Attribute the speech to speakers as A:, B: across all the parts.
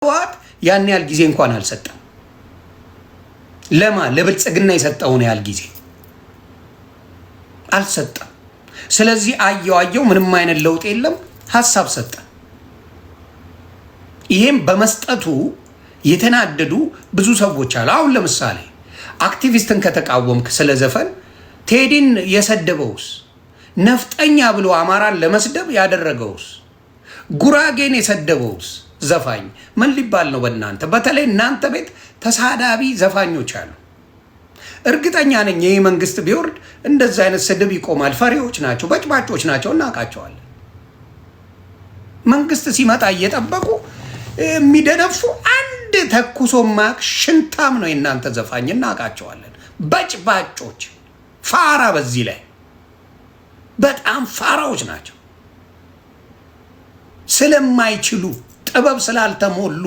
A: ዋት ያን ያህል ጊዜ እንኳን አልሰጠም። ለብልጽግና የሰጠውን ያህል ጊዜ አልሰጠም። ስለዚህ አየው ምንም አይነት ለውጥ የለም፣ ሐሳብ ሰጠ። ይሄም በመስጠቱ የተናደዱ ብዙ ሰዎች አሉ። አሁን ለምሳሌ አክቲቪስትን ከተቃወምክ ስለ ዘፈን ቴዲን የሰደበውስ፣ ነፍጠኛ ብሎ አማራን ለመስደብ ያደረገውስ፣ ጉራጌን የሰደበውስ ዘፋኝ ምን ሊባል ነው? በእናንተ በተለይ እናንተ ቤት ተሳዳቢ ዘፋኞች አሉ። እርግጠኛ ነኝ ይህ መንግስት ቢወርድ እንደዚህ አይነት ስድብ ይቆማል። ፈሪዎች ናቸው፣ በጭባጮች ናቸው፣ እናውቃቸዋለን። መንግስት ሲመጣ እየጠበቁ የሚደነፉ አንድ ተኩሶ ማክ ሽንታም ነው የእናንተ ዘፋኝ፣ እናውቃቸዋለን። በጭባጮች ፋራ፣ በዚህ ላይ በጣም ፋራዎች ናቸው። ስለማይችሉ ጥበብ ስላልተሞሉ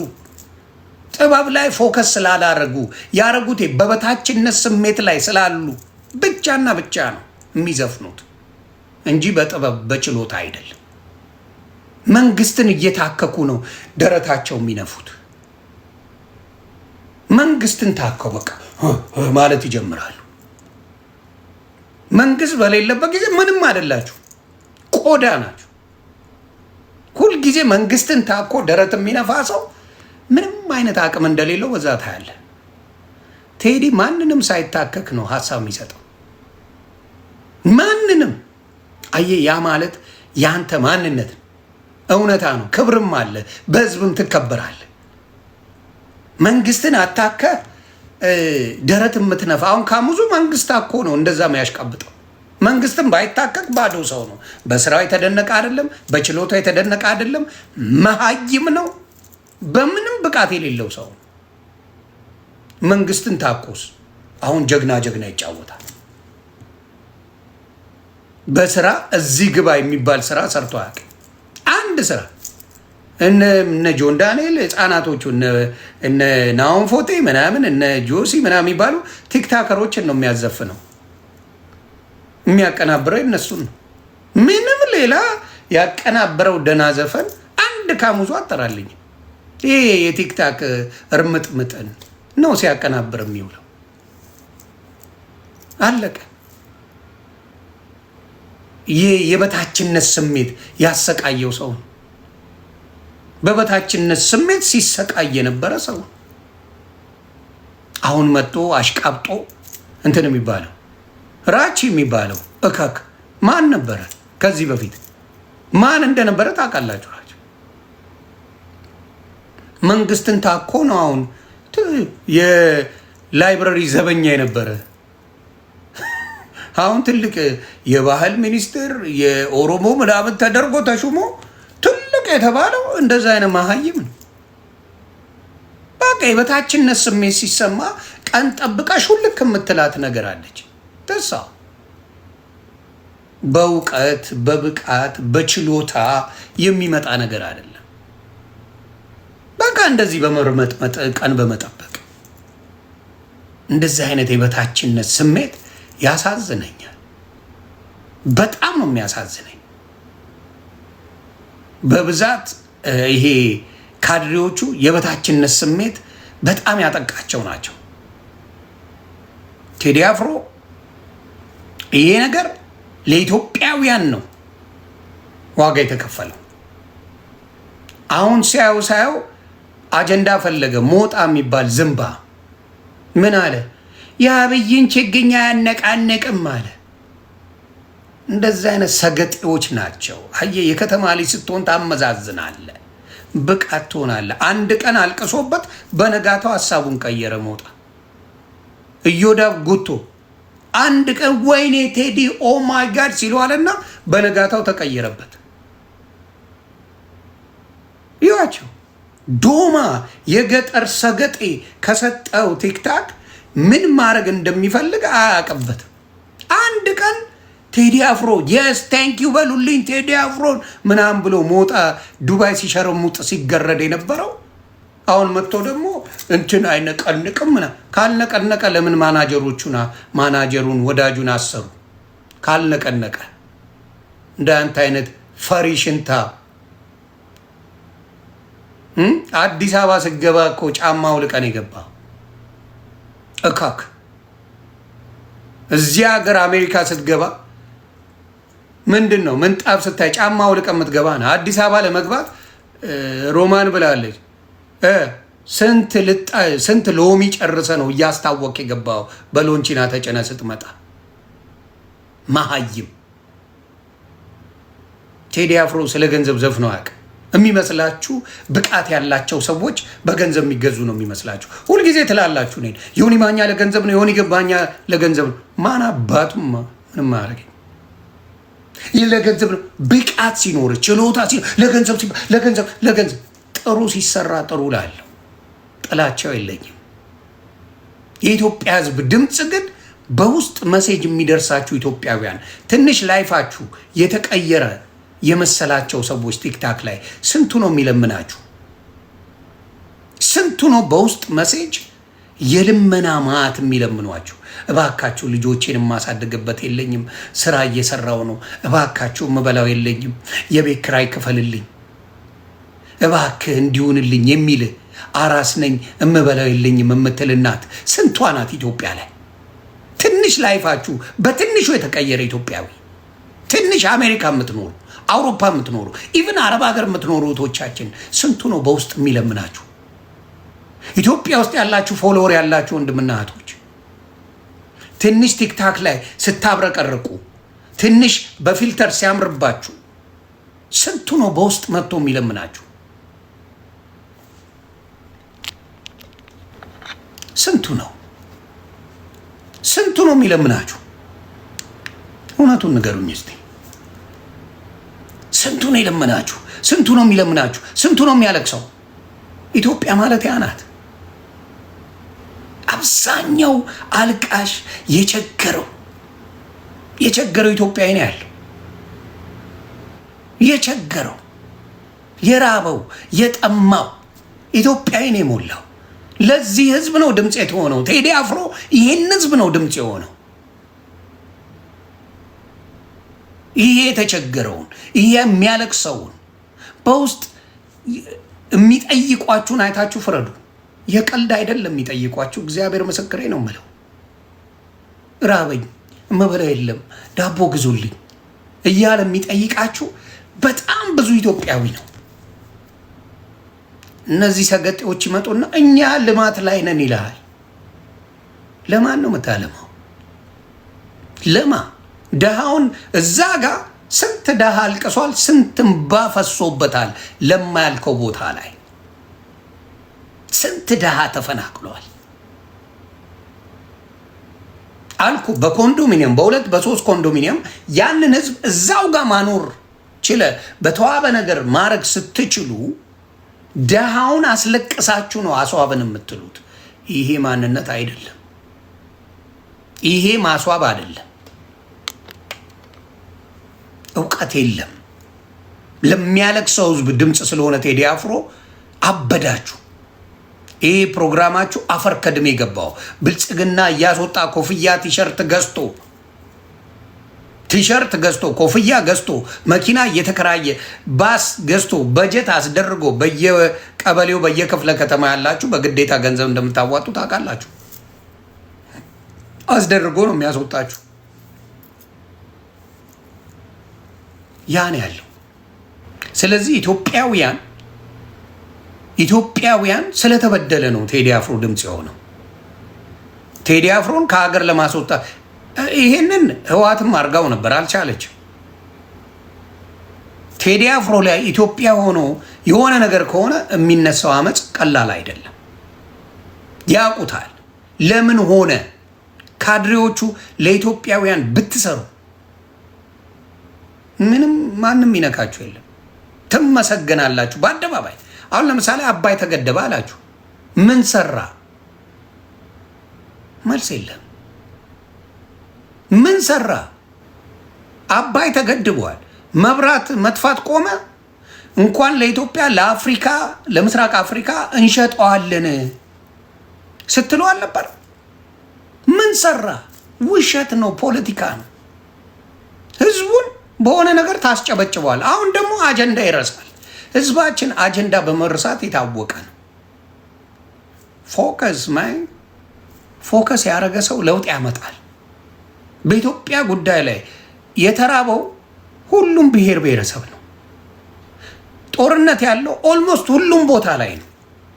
A: ጥበብ ላይ ፎከስ ስላላረጉ ያረጉት በበታችነት ስሜት ላይ ስላሉ ብቻና ብቻ ነው የሚዘፍኑት እንጂ በጥበብ በችሎታ አይደለም። መንግስትን እየታከኩ ነው ደረታቸው የሚነፉት። መንግስትን ታከው በቃ ማለት ይጀምራሉ። መንግስት በሌለበት ጊዜ ምንም አይደላችሁ፣ ቆዳ ናችሁ። ሁልጊዜ መንግስትን ታኮ ደረት የሚነፋ ሰው ምንም አይነት አቅም እንደሌለው በዛ ታያለ። ቴዲ ማንንም ሳይታከክ ነው ሀሳብ የሚሰጠው። ማንንም አየ። ያ ማለት ያንተ ማንነት እውነታ ነው። ክብርም አለ፣ በህዝብም ትከበራለ። መንግስትን አታከ ደረት የምትነፋ አሁን ካሙዙ መንግስት አኮ ነው እንደዛ የሚያሽቃብጠው። መንግስትም ባይታከክ ባዶ ሰው ነው። በስራው የተደነቀ አይደለም፣ በችሎታ የተደነቀ አይደለም። መሀይም ነው፣ በምንም ብቃት የሌለው ሰው ነው። መንግስትን ታኮስ አሁን ጀግና ይጫወታል። በስራ እዚህ ግባ የሚባል ስራ ሰርቶ አያውቅም። አንድ ስራ እነ ጆን ዳንኤል ህፃናቶቹ እነ ናሆም ፎቴ ምናምን እነ ጆሲ ምናምን የሚባሉ ቲክታከሮችን ነው የሚያዘፍነው። የሚያቀናብረው እነሱን ነው። ምንም ሌላ ያቀናብረው ደና ዘፈን አንድ ካሙዙ አጠራልኝ። ይሄ የቲክታክ እርምጥምጥን ነው ሲያቀናብር የሚውለው። አለቀ። ይሄ የበታችነት ስሜት ያሰቃየው ሰው ነው። በበታችነት ስሜት ሲሰቃይ የነበረ ሰው አሁን መጥቶ አሽቃብጦ እንትን የሚባለው ራቺ የሚባለው እከክ ማን ነበረ? ከዚህ በፊት ማን እንደነበረ ታውቃላችሁ? ራቺ መንግስትን ታኮ ነው አሁን የላይብረሪ ዘበኛ የነበረ አሁን ትልቅ የባህል ሚኒስትር የኦሮሞ ምናምን ተደርጎ ተሹሞ ትልቅ የተባለው እንደዛ አይነት መሀይም ነው። በቃ የበታችነት ስሜት ሲሰማ ቀን ጠብቀሽ ሁልክ የምትላት ነገር አለች። ተሳ በእውቀት በብቃት በችሎታ የሚመጣ ነገር አይደለም። በቃ እንደዚህ በመርመጥመጥ ቀን በመጠበቅ እንደዚህ አይነት የበታችነት ስሜት ያሳዝነኛል። በጣም ነው የሚያሳዝነኝ። በብዛት ይሄ ካድሬዎቹ የበታችነት ስሜት በጣም ያጠቃቸው ናቸው። ቴዲ አፍሮ ይሄ ነገር ለኢትዮጵያውያን ነው ዋጋ የተከፈለው። አሁን ሳየው አጀንዳ ፈለገ። ሞጣ የሚባል ዝምባ ምን አለ? የአብይን ችግኝ አያነቃነቅም አለ። እንደዚህ አይነት ሰገጤዎች ናቸው። አየህ፣ የከተማ ልጅ ስትሆን ታመዛዝናለ፣ ብቃት ትሆናለ። አንድ ቀን አልቅሶበት በነጋታው ሀሳቡን ቀየረ። ሞጣ እዮዳብ ጉቶ አንድ ቀን ወይኔ ቴዲ ኦ ማይ ጋድ ሲለዋልና በነጋታው ተቀየረበት። ይዋቸው ዶማ የገጠር ሰገጤ ከሰጠው ቲክታክ ምን ማድረግ እንደሚፈልግ አያውቅበትም። አንድ ቀን ቴዲ አፍሮ የስ ታንኪዩ በሉልኝ ቴዲ አፍሮን ምናምን ብሎ ሞጣ ዱባይ ሲሸረሙጥ ሲገረድ የነበረው አሁን መጥቶ ደግሞ እንትን አይነቀንቅም። ካልነቀነቀ ለምን ማናጀሩን ወዳጁን አሰሩ? ካልነቀነቀ እንደ አንተ አይነት ፈሪ ሽንታ አዲስ አበባ ስገባ እኮ ጫማ አውልቀን የገባ እካክ። እዚያ ሀገር አሜሪካ ስትገባ ምንድን ነው ምንጣፍ ስታይ ጫማ አውልቀን የምትገባ ነው። አዲስ አበባ ለመግባት ሮማን ብላለች ስንት ሎሚ ጨርሰ ነው እያስታወቅ የገባው በሎንቺና ተጨነ ስትመጣ። መሀይም ቴዲ አፍሮ ስለ ገንዘብ ዘፍነው አያውቅም። የሚመስላችሁ ብቃት ያላቸው ሰዎች በገንዘብ የሚገዙ ነው የሚመስላችሁ። ሁልጊዜ ትላላችሁ እኔን ዮኒ ማኛ ለገንዘብ ነው፣ ዮኒ ማኛ ለገንዘብ ነው። ማን አባቱም ምንም አያደርገኝ። ይህ ለገንዘብ ነው። ብቃት ሲኖር ችሎታ ሲኖር ለገንዘብ ጥሩ ሲሰራ ጥሩ ላለሁ ጥላቸው የለኝም። የኢትዮጵያ ሕዝብ ድምፅ ግን በውስጥ መሴጅ የሚደርሳችሁ ኢትዮጵያውያን ትንሽ ላይፋችሁ የተቀየረ የመሰላቸው ሰዎች ቲክታክ ላይ ስንቱ ነው የሚለምናችሁ? ስንቱ ነው በውስጥ መሴጅ የልመና ማት የሚለምኗችሁ? እባካችሁ ልጆቼን የማሳድግበት የለኝም፣ ስራ እየሰራው ነው፣ እባካችሁ የምበላው የለኝም፣ የቤት ኪራይ ክፈልልኝ፣ እባክህ እንዲሆንልኝ የሚል አራስ ነኝ እምበላው የለኝም የምትል እናት ስንቷ ናት ኢትዮጵያ ላይ? ትንሽ ላይፋችሁ በትንሹ የተቀየረ ኢትዮጵያዊ፣ ትንሽ አሜሪካ የምትኖሩ አውሮፓ የምትኖሩ ኢቭን አረብ ሀገር የምትኖሩ እህቶቻችን ስንቱ ነው በውስጥ የሚለምናችሁ? ኢትዮጵያ ውስጥ ያላችሁ ፎሎወር ያላችሁ ወንድምና እህቶች ትንሽ ቲክታክ ላይ ስታብረቀርቁ፣ ትንሽ በፊልተር ሲያምርባችሁ ስንቱ ነው በውስጥ መጥቶ የሚለምናችሁ? ስንቱ ነው የሚለምናችሁ? እውነቱን ንገሩኝ እስቲ። ስንቱ ነው የለመናችሁ? ስንቱ ነው የሚለምናችሁ? ስንቱ ነው የሚያለቅሰው? ኢትዮጵያ ማለት ያ ናት። አብዛኛው አልቃሽ የቸገረው ኢትዮጵያዊ ነው ያለው። የቸገረው የራበው የጠማው ኢትዮጵያዊ ነው የሞላው። ለዚህ ህዝብ ነው ድምፅ የተሆነው። ቴዲ አፍሮ ይህን ህዝብ ነው ድምፅ የሆነው። ይሄ የተቸገረውን ይሄ የሚያለቅሰውን በውስጥ የሚጠይቋችሁን አይታችሁ ፍረዱ። የቀልድ አይደለም የሚጠይቋችሁ፣ እግዚአብሔር ምስክሬ ነው የምለው። ራበኝ እምበላው የለም ዳቦ ግዙልኝ እያለ የሚጠይቃችሁ በጣም ብዙ ኢትዮጵያዊ ነው። እነዚህ ሰገጤዎች ይመጡና እኛ ልማት ላይ ነን ይልሃል። ለማን ነው የምታለማው? ለማ ደሃውን እዛ ጋር ስንት ደሃ አልቅሷል፣ ስንት እንባ ፈሶበታል። ለማያልከው ቦታ ላይ ስንት ደሃ ተፈናቅሏል አልኩ። በኮንዶሚኒየም በሁለት በሶስት ኮንዶሚኒየም ያንን ህዝብ እዛው ጋር ማኖር ችለ በተዋበ ነገር ማድረግ ስትችሉ ደሃውን አስለቅሳችሁ ነው አስዋብን የምትሉት። ይሄ ማንነት አይደለም። ይሄ ማስዋብ አይደለም። እውቀት የለም። ለሚያለቅሰው ህዝብ ድምፅ ስለሆነ ቴዲ አፍሮ አበዳችሁ። ይሄ ፕሮግራማችሁ አፈር ከድሜ ገባው። ብልጽግና እያስወጣ ኮፍያ ቲሸርት ገዝቶ ኮፍያ ገዝቶ መኪና እየተከራየ ባስ ገዝቶ በጀት አስደርጎ በየቀበሌው በየክፍለ ከተማ ያላችሁ በግዴታ ገንዘብ እንደምታዋጡ ታውቃላችሁ። አስደርጎ ነው የሚያስወጣችሁ። ያን ያለው። ስለዚህ ኢትዮጵያውያን ስለተበደለ ነው ቴዲ አፍሮ ድምፅ የሆነው። ቴዲ አፍሮን ከሀገር ለማስወጣት ይሄንን ህዋትም አርጋው ነበር፣ አልቻለችም። ቴዲ አፍሮ ላይ ኢትዮጵያ ሆኖ የሆነ ነገር ከሆነ የሚነሳው አመፅ ቀላል አይደለም። ያውቁታል። ለምን ሆነ? ካድሬዎቹ ለኢትዮጵያውያን ብትሰሩ ምንም ማንም ይነካችሁ የለም። ትመሰገናላችሁ በአደባባይ። አሁን ለምሳሌ አባይ ተገደበ አላችሁ። ምን ሰራ? መልስ የለም። ምን ሰራ? አባይ ተገድቧል። መብራት መጥፋት ቆመ። እንኳን ለኢትዮጵያ ለአፍሪካ ለምስራቅ አፍሪካ እንሸጠዋለን ስትሉ አልነበር? ምን ሰራ? ውሸት ነው፣ ፖለቲካ ነው። ህዝቡን በሆነ ነገር ታስጨበጭበዋል። አሁን ደግሞ አጀንዳ ይረሳል። ህዝባችን አጀንዳ በመርሳት የታወቀ ነው። ፎከስ ያደረገ ሰው ለውጥ ያመጣል። በኢትዮጵያ ጉዳይ ላይ የተራበው ሁሉም ብሔር ብሔረሰብ ነው። ጦርነት ያለው ኦልሞስት ሁሉም ቦታ ላይ ነው።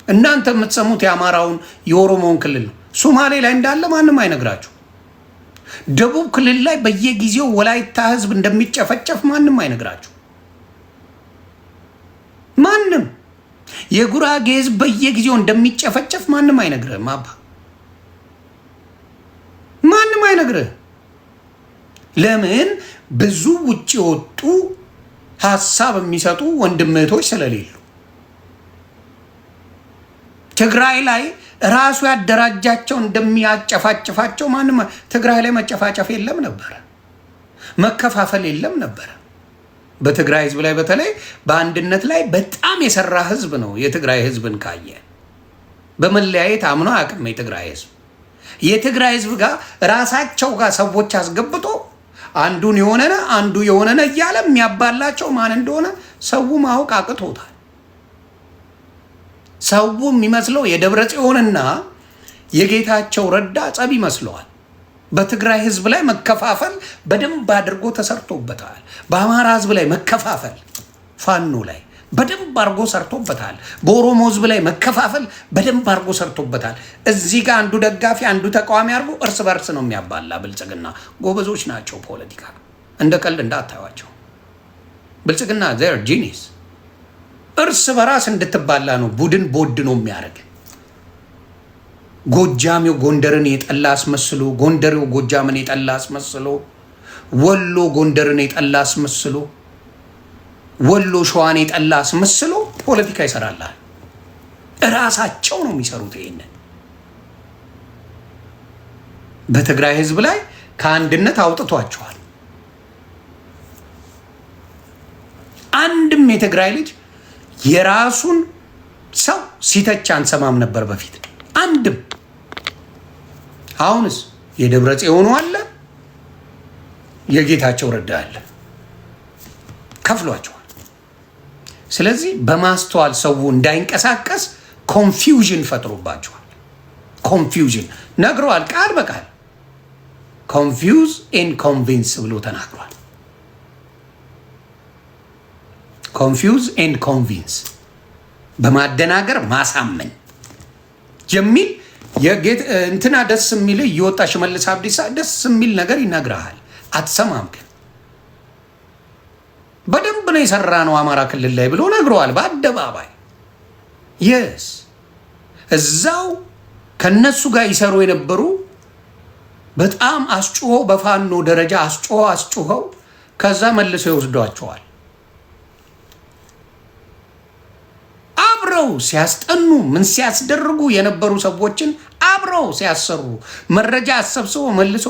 A: እናንተ የምትሰሙት የአማራውን የኦሮሞውን ክልል ነው። ሶማሌ ላይ እንዳለ ማንም አይነግራችሁ። ደቡብ ክልል ላይ በየጊዜው ወላይታ ህዝብ እንደሚጨፈጨፍ ማንም አይነግራችሁ። ማንም የጉራጌ ህዝብ በየጊዜው እንደሚጨፈጨፍ ማንም አይነግርህም። አባ ማንም አይነግርህ። ለምን? ብዙ ውጭ የወጡ ሀሳብ የሚሰጡ ወንድም እህቶች ስለሌሉ። ትግራይ ላይ ራሱ ያደራጃቸው እንደሚያጨፋጭፋቸው ማንም። ትግራይ ላይ መጨፋጨፍ የለም ነበረ፣ መከፋፈል የለም ነበረ። በትግራይ ህዝብ ላይ በተለይ በአንድነት ላይ በጣም የሰራ ህዝብ ነው። የትግራይ ህዝብን ካየ በመለያየት አምኖ አያውቅም። የትግራይ ህዝብ ጋር ራሳቸው ጋር ሰዎች አስገብቶ አንዱን የሆነነ አንዱ የሆነነ እያለ የሚያባላቸው ማን እንደሆነ ሰው ማወቅ አቅቶታል። ሰው የሚመስለው የደብረ ጽዮንና የጌታቸው ረዳ ጸብ ይመስለዋል። በትግራይ ህዝብ ላይ መከፋፈል በደንብ አድርጎ ተሰርቶበታል። በአማራ ህዝብ ላይ መከፋፈል ፋኖ ላይ በደንብ አድርጎ ሰርቶበታል። በኦሮሞ ህዝብ ላይ መከፋፈል በደንብ አድርጎ ሰርቶበታል። እዚህ ጋር አንዱ ደጋፊ አንዱ ተቃዋሚ አድርጎ እርስ በርስ ነው የሚያባላ። ብልጽግና ጎበዞች ናቸው። ፖለቲካ እንደ ቀልድ እንዳታዩዋቸው። ብልጽግና ዘር ጂኒስ እርስ በራስ እንድትባላ ነው። ቡድን ቦድ ነው የሚያደርግ። ጎጃሜው ጎንደርን የጠላ አስመስሎ፣ ጎንደሬው ጎጃምን የጠላ አስመስሎ፣ ወሎ ጎንደርን የጠላ አስመስሎ፣ ወሎ ሸዋን የጠላ አስመስሎ ፖለቲካ ይሰራላል። እራሳቸው ነው የሚሰሩት። ይሄንን በትግራይ ህዝብ ላይ ከአንድነት አውጥቷቸዋል። አንድም የትግራይ ልጅ የራሱን ሰው ሲተች አንሰማም ነበር በፊት አንድም። አሁንስ የደብረ ጽዮኑ አለ፣ የጌታቸው ረዳ አለ፣ ከፍሏቸዋል። ስለዚህ በማስተዋል ሰው እንዳይንቀሳቀስ ኮንፊውዥን ፈጥሮባቸዋል። ኮንፊውዥን ነግረዋል፣ ቃል በቃል ኮንፊውዝ ኤንድ ኮንቪንስ ብሎ ተናግሯል። ኮንፊውዝ ኤንድ ኮንቪንስ በማደናገር ማሳመን የሚል እንትና ደስ የሚል እየወጣ ሽመልስ አብዲሳ ደስ የሚል ነገር ይነግርሃል፣ አትሰማም። ግን በደንብ ነው የሰራ ነው አማራ ክልል ላይ ብሎ ነግረዋል በአደባባይ። የስ እዛው ከነሱ ጋር ይሰሩ የነበሩ በጣም አስጮሆ በፋኖ ደረጃ አስጮኸው ከዛ መልሰው ይወስዷቸዋል። አብረው ሲያስጠኑ ምን ሲያስደርጉ የነበሩ ሰዎችን አብረው ሲያሰሩ መረጃ አሰብስቦ መልሶ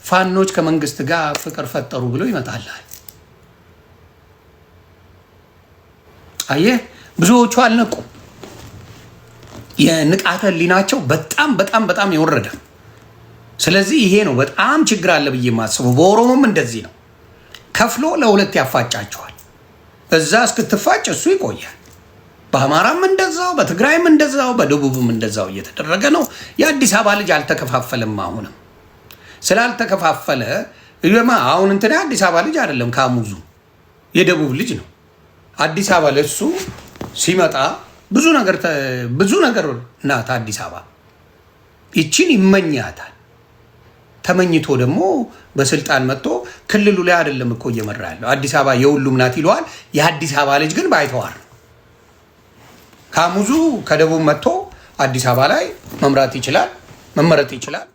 A: ፋኖች ከመንግስት ጋር ፍቅር ፈጠሩ ብሎ ይመጣላል። አየህ፣ ብዙዎቹ አልነቁ። የንቃተ ህሊናቸው በጣም በጣም በጣም የወረደ። ስለዚህ ይሄ ነው በጣም ችግር አለ ብዬ የማስበው። በኦሮሞም እንደዚህ ነው፣ ከፍሎ ለሁለት ያፋጫቸዋል። እዛ እስክትፋጭ እሱ ይቆያል። በአማራም እንደዛው፣ በትግራይም እንደዛው፣ በደቡብም እንደዛው እየተደረገ ነው። የአዲስ አበባ ልጅ አልተከፋፈለም። አሁንም ስላልተከፋፈለ አሁን እንትና አዲስ አበባ ልጅ አይደለም፣ ካሙዙ የደቡብ ልጅ ነው። አዲስ አበባ ለሱ ሲመጣ ብዙ ነገር ናት አዲስ አበባ። ይቺን ይመኛታል። ተመኝቶ ደግሞ በስልጣን መጥቶ ክልሉ ላይ አይደለም እኮ እየመራ ያለው፣ አዲስ አበባ የሁሉም ናት ይለዋል። የአዲስ አበባ ልጅ ግን ባይተዋር ካሙዙ ከደቡብ መጥቶ አዲስ አበባ ላይ መመረጥ ይችላል።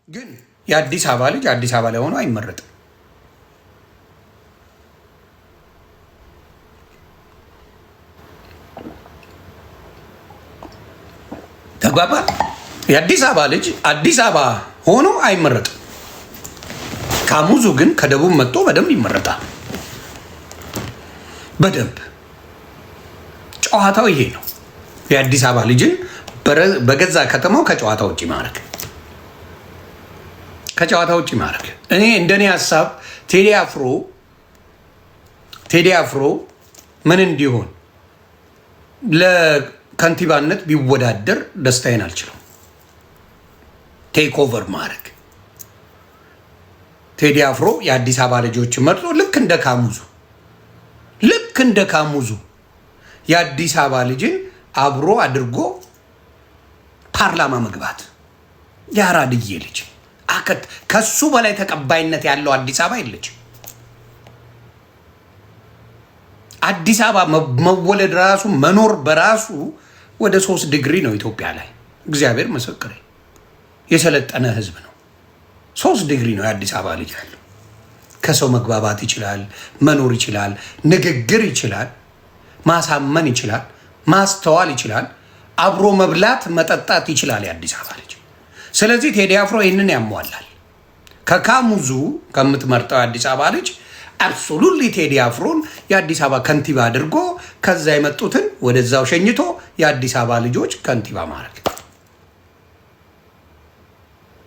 A: ግን የአዲስ አበባ ልጅ አዲስ አበባ ላይ ሆኖ አይመረጥም። ተግባባ። የአዲስ አበባ ልጅ አዲስ አበባ ሆኖ አይመረጥም። ካሙዙ ግን ከደቡብ መጥቶ በደንብ ይመረጣል። በደንብ ጨዋታው ይሄ ነው። የአዲስ አበባ ልጅን በገዛ ከተማው ከጨዋታ ውጭ ማድረግ እኔ እንደኔ ሀሳብ ቴዲ አፍሮ ምን እንዲሆን ለከንቲባነት ቢወዳደር ደስታዬን አልችልም። ቴክ ኦቨር ማድረግ ቴዲ አፍሮ የአዲስ አበባ ልጆች መርጦ ልክ እንደ ካሙዙ የአዲስ አበባ ልጅን አብሮ አድርጎ ፓርላማ መግባት ያራድዬ ልጅ ከሱ በላይ ተቀባይነት ያለው አዲስ አበባ የለች። አዲስ አበባ መወለድ ራሱ መኖር በራሱ ወደ 3 ዲግሪ ነው ኢትዮጵያ ላይ። እግዚአብሔር ምስክሬ የሰለጠነ ህዝብ ነው። 3 ዲግሪ ነው የአዲስ አበባ ልጅ ያለው። ከሰው መግባባት ይችላል፣ መኖር ይችላል፣ ንግግር ይችላል፣ ማሳመን ይችላል፣ ማስተዋል ይችላል፣ አብሮ መብላት መጠጣት ይችላል የአዲስ አበባ ልጅ። ስለዚህ ቴዲ አፍሮ ይህንን ያሟላል። ከካሙዙ ከምትመርጠው የአዲስ አበባ ልጅ አብሶሉትሊ ቴዲ አፍሮን የአዲስ አበባ ከንቲባ አድርጎ ከዛ የመጡትን ወደዛው ሸኝቶ የአዲስ አበባ ልጆች ከንቲባ ማድረግ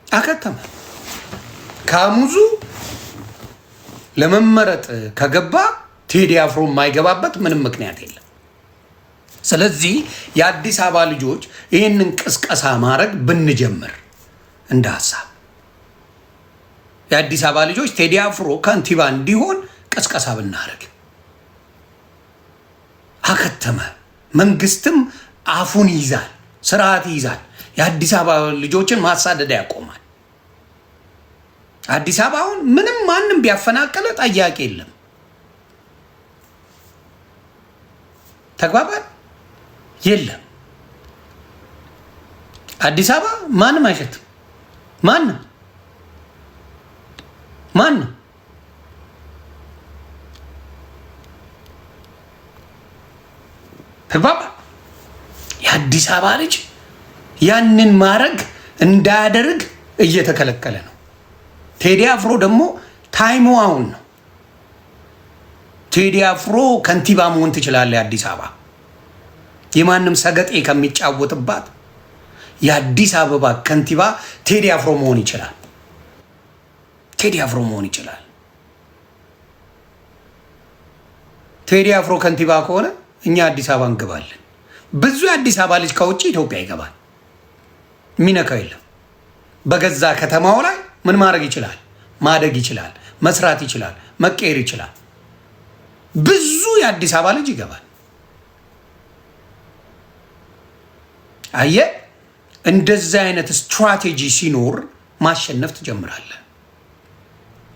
A: አከተመ። ካሙዙ ለመመረጥ ከገባ ቴዲ አፍሮ የማይገባበት ምንም ምክንያት የለም። ስለዚህ የአዲስ አበባ ልጆች ይህንን ቅስቀሳ ማድረግ ብንጀምር እንደ ሀሳብ የአዲስ አበባ ልጆች ቴዲ አፍሮ ከንቲባ እንዲሆን ቅስቀሳ ብናደርግ አከተመ። መንግስትም አፉን ይይዛል፣ ስርዓት ይይዛል። የአዲስ አበባ ልጆችን ማሳደድ ያቆማል። አዲስ አበባውን ምንም ማንም ቢያፈናቀለ ጠያቂ የለም። ተግባባን? የለም። አዲስ አበባ ማንም አይሸትም። ማንም ተግባባ? የአዲስ አበባ ልጅ ያንን ማድረግ እንዳያደርግ እየተከለከለ ነው። ቴዲ አፍሮ ደግሞ ታይሙ አሁን ነው። ቴዲ አፍሮ ከንቲባ መሆን ትችላለህ። የአዲስ አበባ የማንም ሰገጤ ከሚጫወትባት የአዲስ አበባ ከንቲባ ቴዲ አፍሮ መሆን ይችላል። ቴዲ አፍሮ መሆን ይችላል። ቴዲ አፍሮ ከንቲባ ከሆነ እኛ አዲስ አበባ እንገባለን። ብዙ የአዲስ አበባ ልጅ ከውጭ ኢትዮጵያ ይገባል። የሚነካው የለም። በገዛ ከተማው ላይ ምን ማድረግ ይችላል? ማደግ ይችላል፣ መስራት ይችላል፣ መቀየር ይችላል። ብዙ የአዲስ አበባ ልጅ ይገባል። አየህ፣ እንደዚህ አይነት ስትራቴጂ ሲኖር ማሸነፍ ትጀምራለህ፣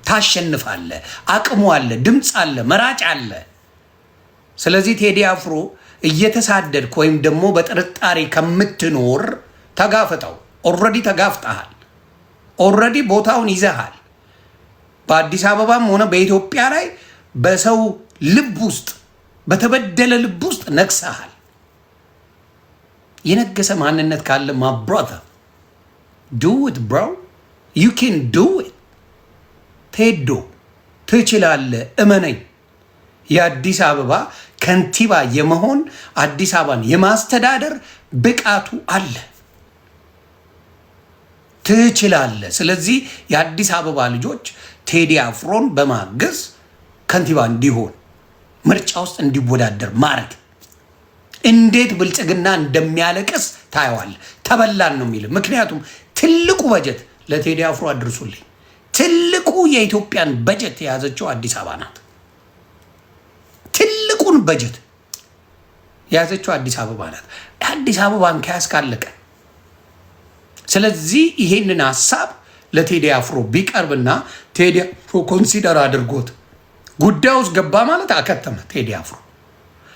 A: ታሸንፋለህ። አቅሙ አለ፣ ድምፅ አለ፣ መራጭ አለ። ስለዚህ ቴዲ አፍሮ እየተሳደድክ ወይም ደግሞ በጥርጣሬ ከምትኖር ተጋፍጠው። ኦልሬዲ ተጋፍጠሃል። ኦልሬዲ ቦታውን ይዘሃል። በአዲስ አበባም ሆነ በኢትዮጵያ ላይ በሰው ልብ ውስጥ በተበደለ ልብ ውስጥ ነግሰሃል። የነገሰ ማንነት ካለ my brother do it bro, you can do it። ቴዶ ትችላለህ፣ እመነኝ። የአዲስ አበባ ከንቲባ የመሆን አዲስ አበባን የማስተዳደር ብቃቱ አለ። ትችላለህ። ስለዚህ የአዲስ አበባ ልጆች ቴዲ አፍሮን በማገዝ ከንቲባ እንዲሆን ምርጫ ውስጥ እንዲወዳደር ማድረግ እንዴት ብልጽግና እንደሚያለቅስ ታየዋለህ። ተበላን ነው የሚል። ምክንያቱም ትልቁ በጀት ለቴዲ አፍሮ አድርሱልኝ። ትልቁ የኢትዮጵያን በጀት የያዘችው አዲስ አበባ ናት። ትልቁን በጀት የያዘችው አዲስ አበባ ናት። አዲስ አበባን ከያዝ ካለቀ። ስለዚህ ይሄንን ሀሳብ ለቴዲ አፍሮ ቢቀርብና ቴዲ አፍሮ ኮንሲደር አድርጎት ጉዳዩ ውስጥ ገባ ማለት አከተመ። ቴዲ አፍሮ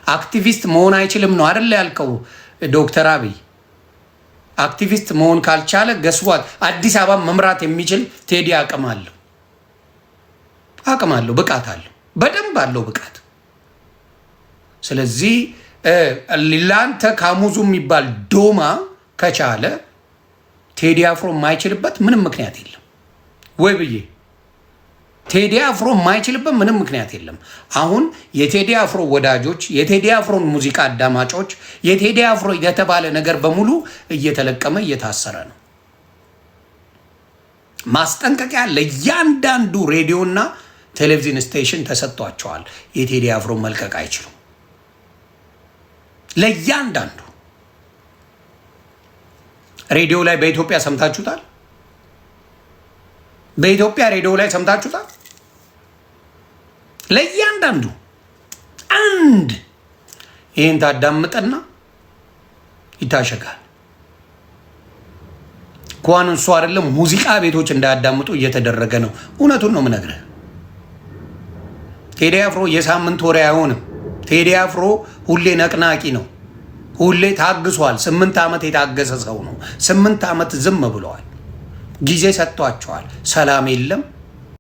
A: አክቲቪስት መሆን አይችልም ነው አይደል ያልከው ዶክተር አብይ? አክቲቪስት መሆን ካልቻለ ገስዋት አዲስ አበባ መምራት የሚችል ቴዲ አቅም አለው፣ ብቃት አለው፣ በደንብ አለው ብቃት። ስለዚህ ላንተ ካሙዙ የሚባል ዶማ ከቻለ ቴዲ አፍሮ የማይችልበት ምንም ምክንያት የለም ወይ ብዬ ቴዲ አፍሮ የማይችልበት ምንም ምክንያት የለም። አሁን የቴዲ አፍሮ ወዳጆች፣ የቴዲ አፍሮን ሙዚቃ አዳማጮች፣ የቴዲ አፍሮ የተባለ ነገር በሙሉ እየተለቀመ እየታሰረ ነው። ማስጠንቀቂያ ለእያንዳንዱ ሬዲዮና ቴሌቪዥን ስቴሽን ተሰጥቷቸዋል። የቴዲ አፍሮ መልቀቅ አይችሉም። ለእያንዳንዱ ሬዲዮ ላይ በኢትዮጵያ ሰምታችሁታል። በኢትዮጵያ ሬዲዮ ላይ ሰምታችሁታል። ለእያንዳንዱ አንድ ይህን ታዳምጠና ይታሸጋል። እንኳን እሱ አይደለም ሙዚቃ ቤቶች እንዳያዳምጡ እየተደረገ ነው። እውነቱን ነው የምነግርህ። ቴዲ አፍሮ የሳምንት ወሬ አይሆንም። ቴዲ አፍሮ ሁሌ ነቅናቂ ነው። ሁሌ ታግሷል። 8 ዓመት የታገሰ ሰው ነው። 8 ዓመት ዝም ብለዋል። ጊዜ ሰጥቷቸዋል። ሰላም የለም።